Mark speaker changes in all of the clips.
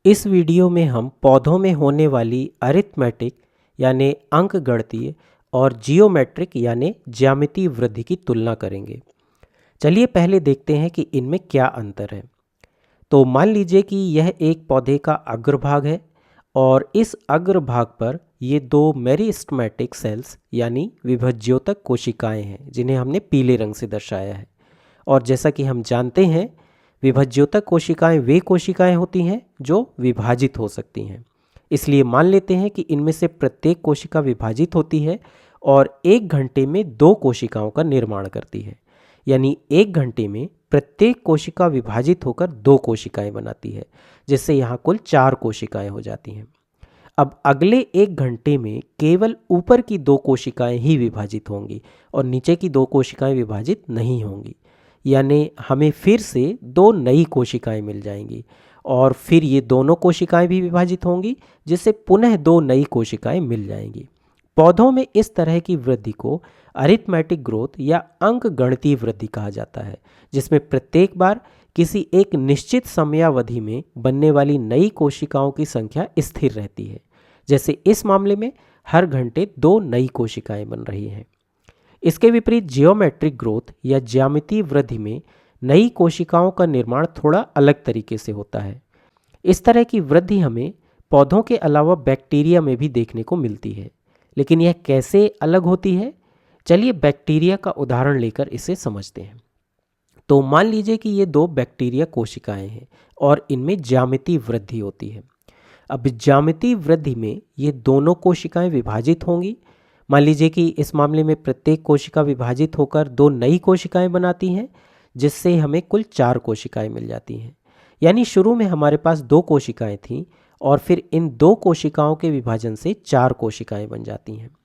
Speaker 1: इस वीडियो में हम पौधों में होने वाली अरिथमेटिक यानी अंकगणितीय और जियोमेट्रिक यानी ज्यामितीय वृद्धि की तुलना करेंगे। चलिए पहले देखते हैं कि इनमें क्या अंतर है। तो मान लीजिए कि यह एक पौधे का अग्रभाग है और इस अग्रभाग पर ये दो मेरिस्टेमेटिक सेल्स यानी विभज्योतक कोशिकाएं हैं जिन्हें हमने पीले रंग से दर्शाया है। और जैसा कि हम जानते हैं विभज्योतक कोशिकाएं वे कोशिकाएं होती हैं जो विभाजित हो सकती हैं। इसलिए मान लेते हैं कि इनमें से प्रत्येक कोशिका विभाजित होती है और एक घंटे में दो कोशिकाओं का निर्माण करती है। यानी एक घंटे में प्रत्येक कोशिका विभाजित होकर दो कोशिकाएं बनाती है, जिससे यहाँ कुल 4 कोशिकाएं हो जाती हैं। अब अगले एक घंटे में केवल ऊपर की दो कोशिकाएं ही विभाजित होंगी और नीचे की दो कोशिकाएं विभाजित नहीं होंगी। यानी हमें फिर से दो नई कोशिकाएं मिल जाएंगी और फिर ये दोनों कोशिकाएं भी विभाजित होंगी, जिससे पुनः दो नई कोशिकाएं मिल जाएंगी। पौधों में इस तरह की वृद्धि को अरिथमेटिक ग्रोथ या अंकगणितीय वृद्धि कहा जाता है, जिसमें प्रत्येक बार किसी एक निश्चित समयावधि में बनने वाली नई कोशिकाओं की संख्या स्थिर रहती है। जैसे इस मामले में हर घंटे दो नई कोशिकाएं बन रही हैं। इसके विपरीत जियोमेट्रिक ग्रोथ या ज्यामितीय वृद्धि में नई कोशिकाओं का निर्माण थोड़ा अलग तरीके से होता है। इस तरह की वृद्धि हमें पौधों के अलावा बैक्टीरिया में भी देखने को मिलती है। लेकिन यह कैसे अलग होती है, चलिए बैक्टीरिया का उदाहरण लेकर इसे समझते हैं। तो मान लीजिए कि ये दो बैक्टीरिया कोशिकाएं हैं और इनमें ज्यामितीय वृद्धि होती है। अब ज्यामितीय वृद्धि में ये दोनों कोशिकाएं विभाजित होंगी। मान लीजिए कि इस मामले में प्रत्येक कोशिका विभाजित होकर दो नई कोशिकाएं बनाती हैं, जिससे हमें कुल 4 कोशिकाएं मिल जाती हैं। यानी शुरू में हमारे पास 2 कोशिकाएं थीं और फिर इन 2 कोशिकाओं के विभाजन से 4 कोशिकाएं बन जाती हैं।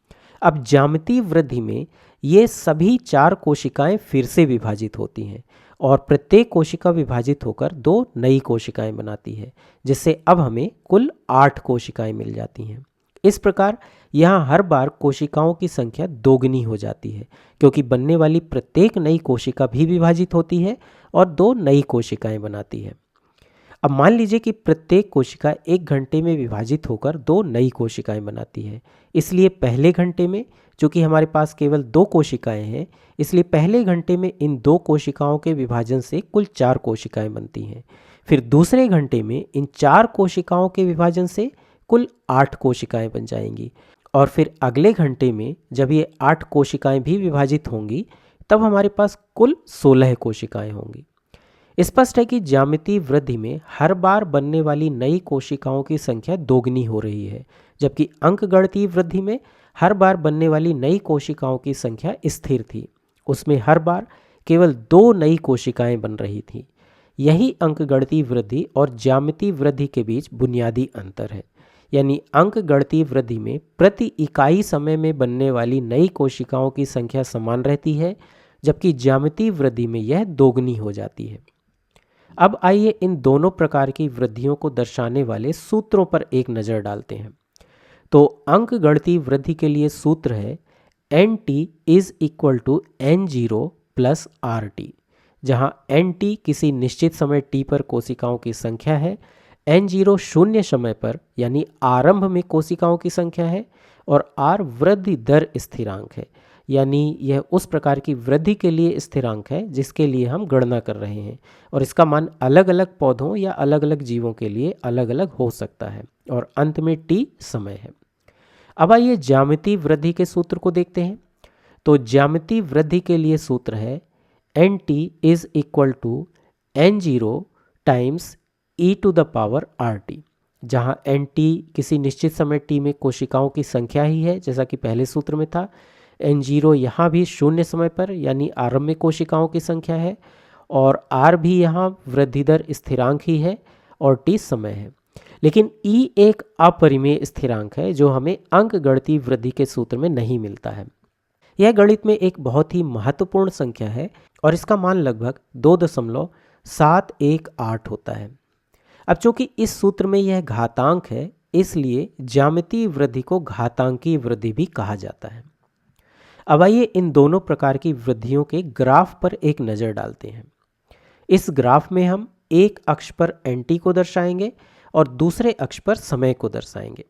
Speaker 1: अब ज्यामितीय वृद्धि में ये सभी 4 कोशिकाएं फिर से विभाजित होती हैं और प्रत्येक कोशिका विभाजित होकर 2 नई कोशिकाएं बनाती है, जिससे अब हमें कुल 8 कोशिकाएं मिल जाती हैं। इस प्रकार यहाँ हर बार कोशिकाओं की संख्या दोगुनी हो जाती है, क्योंकि बनने वाली प्रत्येक नई कोशिका भी विभाजित होती है और 2 नई कोशिकाएं बनाती है। अब मान लीजिए कि प्रत्येक कोशिका एक घंटे में विभाजित होकर 2 नई कोशिकाएं बनाती है। इसलिए पहले घंटे में चूंकि हमारे पास केवल 2 कोशिकाएं हैं, इसलिए पहले घंटे में इन 2 कोशिकाओं के विभाजन से कुल 4 कोशिकाएं बनती हैं। फिर दूसरे घंटे में इन 4 कोशिकाओं के विभाजन से कुल 8 कोशिकाएं बन जाएंगी और फिर अगले घंटे में जब ये 8 कोशिकाएं भी विभाजित होंगी, तब हमारे पास कुल 16 कोशिकाएं होंगी। स्पष्ट है कि ज्यामितीय वृद्धि में हर बार बनने वाली नई कोशिकाओं की संख्या दोगुनी हो रही है, जबकि अंकगणितीय वृद्धि में हर बार बनने वाली नई कोशिकाओं की संख्या स्थिर थी। उसमें हर बार केवल 2 नई कोशिकाएं बन रही थीं। यही अंकगणितीय वृद्धि और ज्यामितीय वृद्धि के बीच बुनियादी अंतर है। यानी अंकगणितीय वृद्धि में प्रति इकाई समय में बनने वाली नई कोशिकाओं की संख्या समान रहती है, जबकि ज्यामितीय वृद्धि में यह दोगुनी हो जाती है। अब आइए इन दोनों प्रकार की वृद्धियों को दर्शाने वाले सूत्रों पर एक नज़र डालते हैं। तो अंकगणितीय वृद्धि के लिए सूत्र है NT is equal to N0 plus RT, जहाँ NT किसी निश्चित समय t पर कोशिकाओं की संख्या है, N0 शून्य समय पर यानी आरंभ में कोशिकाओं की संख्या है और R वृद्धि दर स्थिरांक है, यानी यह उस प्रकार की वृद्धि के लिए स्थिरांक है जिसके लिए हम गणना कर रहे हैं और इसका मान अलग अलग पौधों या अलग अलग जीवों के लिए अलग अलग हो सकता है और अंत में t समय है। अब आइए ज्यामितीय वृद्धि के सूत्र को देखते हैं। तो ज्यामितीय वृद्धि के लिए सूत्र है NT is equal to N0 times e to the power RT, जहाँ NT किसी निश्चित समय t में कोशिकाओं की संख्या ही है, जैसा कि पहले सूत्र में था। N0 यहाँ भी शून्य समय पर यानी आरंभ में कोशिकाओं की संख्या है और R भी यहाँ वृद्धि दर स्थिरांक ही है और t समय है। लेकिन E एक अपरिमेय स्थिरांक है जो हमें अंकगणितीय वृद्धि के सूत्र में नहीं मिलता है। यह गणित में एक बहुत ही महत्वपूर्ण संख्या है और इसका मान लगभग 2.718 होता है। अब चूंकि इस सूत्र में यह घातांक है, इसलिए ज्यामितीय वृद्धि को घातांकीय वृद्धि भी कहा जाता है। अब आइए इन दोनों प्रकार की वृद्धियों के ग्राफ पर एक नज़र डालते हैं। इस ग्राफ में हम एक अक्ष पर NT को दर्शाएंगे और दूसरे अक्ष पर समय को दर्शाएंगे।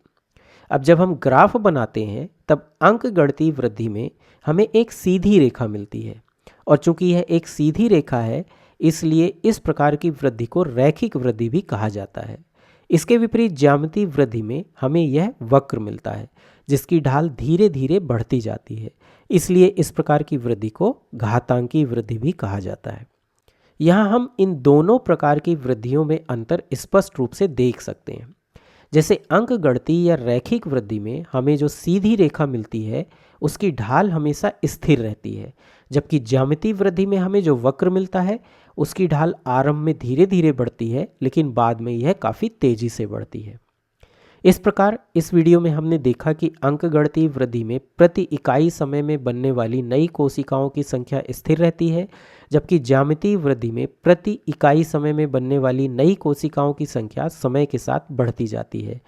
Speaker 1: अब जब हम ग्राफ बनाते हैं तब अंकगणितीय वृद्धि में हमें एक सीधी रेखा मिलती है, और चूंकि यह एक सीधी रेखा है इसलिए इस प्रकार की वृद्धि को रैखिक वृद्धि भी कहा जाता है। इसके विपरीत ज्यामितीय वृद्धि में हमें यह वक्र मिलता है जिसकी ढाल धीरे धीरे बढ़ती जाती है, इसलिए इस प्रकार की वृद्धि को घातांकी वृद्धि भी कहा जाता है। यहाँ हम इन दोनों प्रकार की वृद्धियों में अंतर स्पष्ट रूप से देख सकते हैं। जैसे अंकगणितीय या रैखिक वृद्धि में हमें जो सीधी रेखा मिलती है उसकी ढाल हमेशा स्थिर रहती है, जबकि ज्यामितीय वृद्धि में हमें जो वक्र मिलता है उसकी ढाल आरंभ में धीरे धीरे बढ़ती है लेकिन बाद में यह काफ़ी तेजी से बढ़ती है। इस प्रकार इस वीडियो में हमने देखा कि अंकगणितीय वृद्धि में प्रति इकाई समय में बनने वाली नई कोशिकाओं की संख्या स्थिर रहती है, जबकि ज्यामितीय वृद्धि में प्रति इकाई समय में बनने वाली नई कोशिकाओं की संख्या समय के साथ बढ़ती जाती है।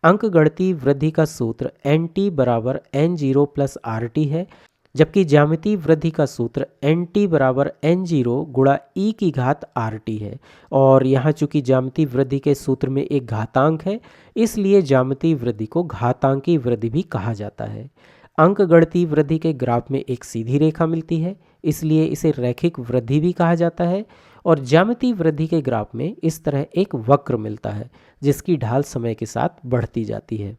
Speaker 1: अंकगणितीय वृद्धि का सूत्र NT बराबर N0 प्लस RT है, जबकि ज्यामितीय वृद्धि का सूत्र NT बराबर N0 गुणा e की घात RT है। और यहाँ चूंकि ज्यामितीय वृद्धि के सूत्र में एक घातांक है इसलिए ज्यामितीय वृद्धि को घातांकी वृद्धि भी कहा जाता है। अंकगणितीय वृद्धि के ग्राफ में एक सीधी रेखा मिलती है इसलिए इसे रैखिक वृद्धि भी कहा जाता है, और ज्यामितीय वृद्धि के ग्राफ में इस तरह एक वक्र मिलता है जिसकी ढाल समय के साथ बढ़ती जाती है।